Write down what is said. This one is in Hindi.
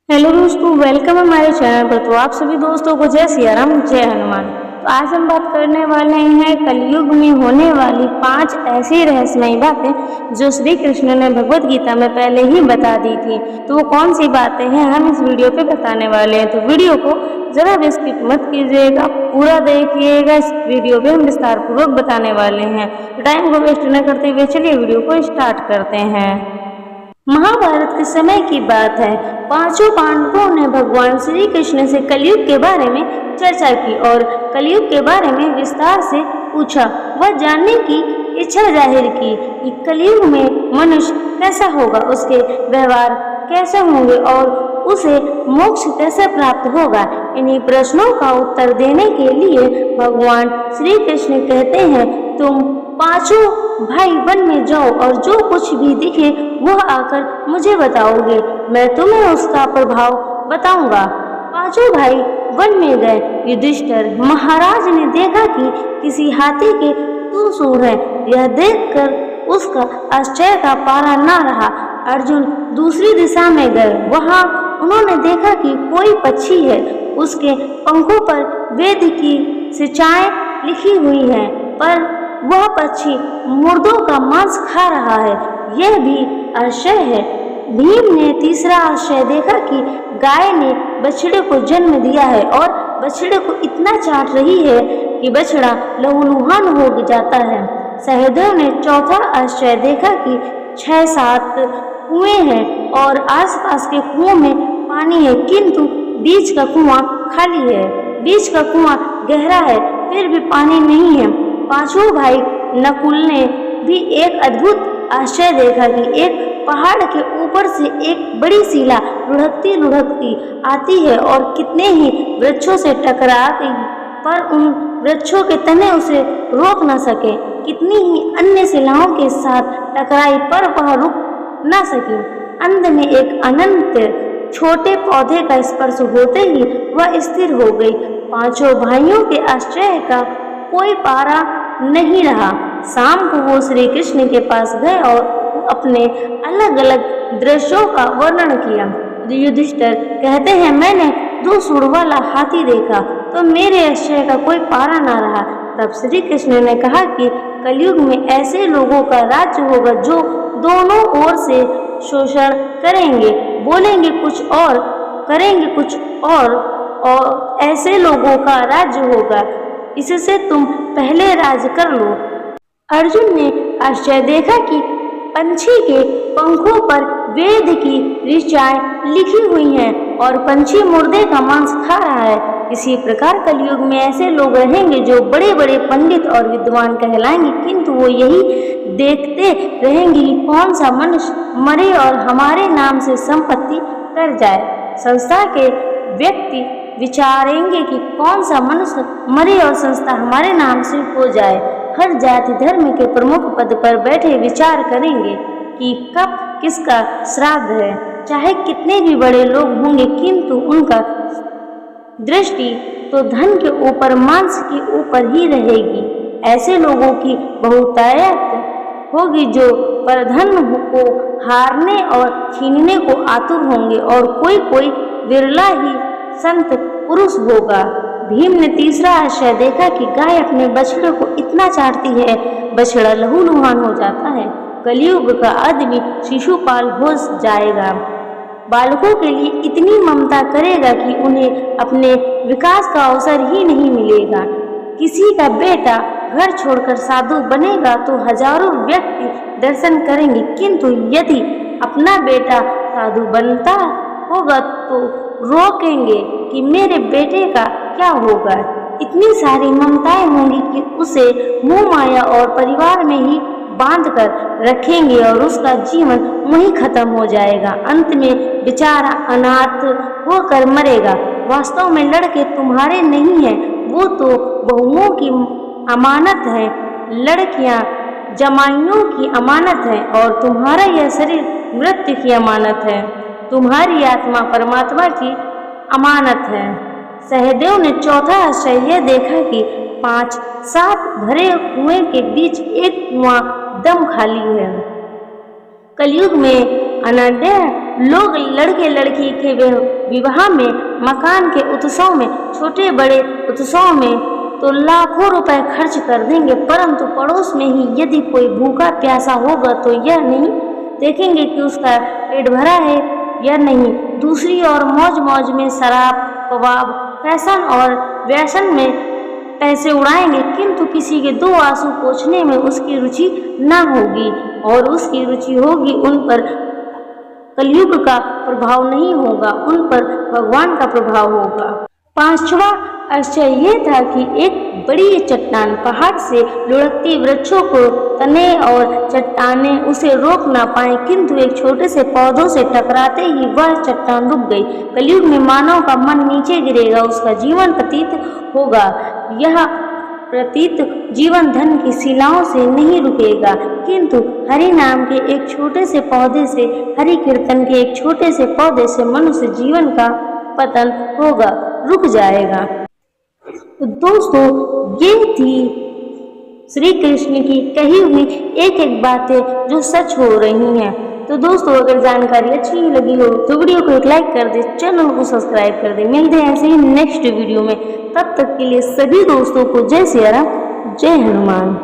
हेलो दोस्तों, वेलकम हमारे चैनल पर। तो आप सभी दोस्तों को जय सिया राम, जय हनुमान। तो आज हम बात करने वाले हैं कलयुग में होने वाली 5 ऐसी रहस्यमयी बातें जो श्री कृष्ण ने भगवत गीता में पहले ही बता दी थी। तो वो कौन सी बातें हैं हम इस वीडियो पे बताने वाले हैं। तो वीडियो को जरा भी स्किप मत कीजिएगा, पूरा देखिएगा। इस वीडियो पे हम विस्तार पूर्वक बताने वाले हैं। तो टाइम को वेस्ट न करते हुए चलिए वीडियो को स्टार्ट करते हैं। महाभारत के समय की बात है। 5 पांडवों ने भगवान श्री कृष्ण से कलयुग के बारे में चर्चा की और कलयुग के बारे में विस्तार से पूछा। वह जानने की इच्छा जाहिर की कि कलयुग में मनुष्य कैसा होगा, उसके व्यवहार कैसे होंगे और उसे मोक्ष कैसे प्राप्त होगा। इन्हीं प्रश्नों का उत्तर देने के लिए भगवान श्री कृष्ण कहते हैं, तुम 5 भाई वन में जाओ और जो कुछ भी दिखे वह आकर मुझे बताओगे, मैं तुम्हें उसका प्रभाव बताऊंगा। 5 भाई वन में गए। युधिष्ठिर महाराज ने देखा कि किसी हाथी के 2 सूंड हैं। यह देखकर उसका आश्चर्य का पारा न रहा। अर्जुन दूसरी दिशा में गए। वहां उन्होंने देखा कि कोई पक्षी है, उसके पंखों पर वेद की शिक्षाएं लिखी हुई हैं, पर वह पक्षी मुर्दों का मांस खा रहा है। यह भी आश्चर्य है। भीम ने तीसरा आश्चर्य देखा कि गाय ने बछड़े को जन्म दिया है और बछड़े को इतना चाट रही है कि बछड़ा लहूलुहान हो जाता है। सहदेव ने चौथा आश्चर्य देखा कि 6-7 कुएं हैं और आसपास के कुओं में पानी है, किंतु बीच का कुआं खाली है। बीच का कुआं गहरा है, फिर भी पानी नहीं है। 5 भाई नकुल ने भी एक अद्भुत आश्चर्य देखा कि एक पहाड़ के ऊपर से एक बड़ी शिला लुढ़कती लुढ़कती आती है और कितने ही वृक्षों से टकरा गई, पर उन वृक्षों के तने उसे रोक न सके। कितनी ही अन्य शिलाओं के साथ टकराई, पर वह रुक न सकी। अंत में एक अनंत छोटे पौधे का स्पर्श होते ही वह स्थिर हो गई। 5 भाइयों के आश्चर्य का कोई पारा नहीं रहा। शाम को वो श्री कृष्ण के पास गए और अपने अलग अलग दृश्यों का वर्णन किया। युधिष्ठिर कहते हैं, मैंने 2 सूंड वाला हाथी देखा तो मेरे आश्चर्य का कोई पारा न रहा। तब श्री कृष्ण ने कहा कि कलयुग में ऐसे लोगों का राज्य होगा जो दोनों ओर से शोषण करेंगे, बोलेंगे कुछ और करेंगे कुछ और ऐसे लोगों का राज्य होगा। इससे तुम पहले राज कर लो। अर्जुन ने आश्चर्य देखा कि पंछी के पंखों पर वेद की ऋचाएं लिखी हुई हैं और पंछी मुर्दे का मांस खा रहा है। इसी प्रकार कलयुग में ऐसे लोग रहेंगे जो बड़े बड़े पंडित और विद्वान कहलाएंगे, किंतु वो यही देखते रहेंगे कि कौन सा मनुष्य मरे और हमारे नाम से संपत्ति कर जाए। संस्था के व्यक्ति विचारेंगे कि कौन सा मनुष्य मरे और संस्था हमारे नाम से हो जाए। हर जाति धर्म के प्रमुख पद पर बैठे विचार करेंगे कि कब किसका श्राद्ध है। चाहे कितने भी बड़े लोग होंगे, किंतु उनका दृष्टि तो धन के ऊपर, मांस के ऊपर ही रहेगी। ऐसे लोगों की बहुतायत होगी जो परधन को हारने और छीनने को आतुर होंगे और कोई कोई विरला ही संत पुरुष होगा। भीम ने तीसरा आश्चर्य देखा कि गाय अपने बछड़े को इतना चाटती है, बछड़ा लहूलुहान हो जाता है। कलयुग का आदमी शिशुपाल हो जाएगा। बालकों के लिए इतनी ममता करेगा कि उन्हें अपने विकास का अवसर ही नहीं मिलेगा। किसी का बेटा घर छोड़कर साधु बनेगा तो हजारों व्यक्ति दर्शन करेंगे, किंतु यदि अपना बेटा साधु बनता होगा तो रोकेंगे कि मेरे बेटे का क्या होगा। इतनी सारी ममताएं होंगी कि उसे मोह माया और परिवार में ही बांध कर रखेंगे और उसका जीवन वहीं खत्म हो जाएगा। अंत में बेचारा अनाथ होकर मरेगा। वास्तव में लड़के तुम्हारे नहीं हैं, वो तो बहुओं की अमानत है। लड़कियां जमाइयों की अमानत है और तुम्हारा यह शरीर मृत्यु की अमानत है। तुम्हारी आत्मा परमात्मा की अमानत है। सहदेव ने चौथा आश्चर्य यह देखा कि 5-7 भरे कुएं के बीच एक कुआं दम खाली है। कलयुग में अनाड्य लोग लड़के लड़की के विवाह में, मकान के उत्सव में, छोटे बड़े उत्सव में तो लाखों रुपए खर्च कर देंगे, परंतु पड़ोस में ही यदि कोई भूखा प्यासा होगा तो यह नहीं देखेंगे कि उसका पेट भरा है या नहीं। दूसरी ओर मौज मौज में शराब, कबाब, फैशन और व्यसन में पैसे उड़ाएंगे, किंतु किसी के दो आंसू पोंछने में उसकी रुचि न होगी, और उसकी रुचि होगी उन पर कलयुग का प्रभाव नहीं होगा, उन पर भगवान का प्रभाव होगा। पांचवा आश्चर्य यह था कि एक बड़ी चट्टान पहाड़ से लुढ़कती वृक्षों को तने और चट्टानें उसे रोक ना पाए, किंतु एक छोटे से पौधों से टकराते ही वह चट्टान रुक गई। कलयुग में मानव का मन नीचे गिरेगा, उसका जीवन प्रतीत होगा। यह प्रतीत जीवन धन की शिलाओं से नहीं रुकेगा, किंतु हरि नाम के एक छोटे से पौधे से, हरि कीर्तन के एक छोटे से पौधे से मनुष्य जीवन का पतन होगा, रुक जाएगा। तो दोस्तों, ये थी श्री कृष्ण की कही हुई एक एक बातें जो सच हो रही हैं। तो दोस्तों, अगर जानकारी अच्छी लगी हो तो वीडियो को एक लाइक कर दे, चैनल को सब्सक्राइब कर दे। मिलते हैं ऐसे ही नेक्स्ट वीडियो में, तब तक के लिए सभी दोस्तों को जय सिया राम, जय हनुमान।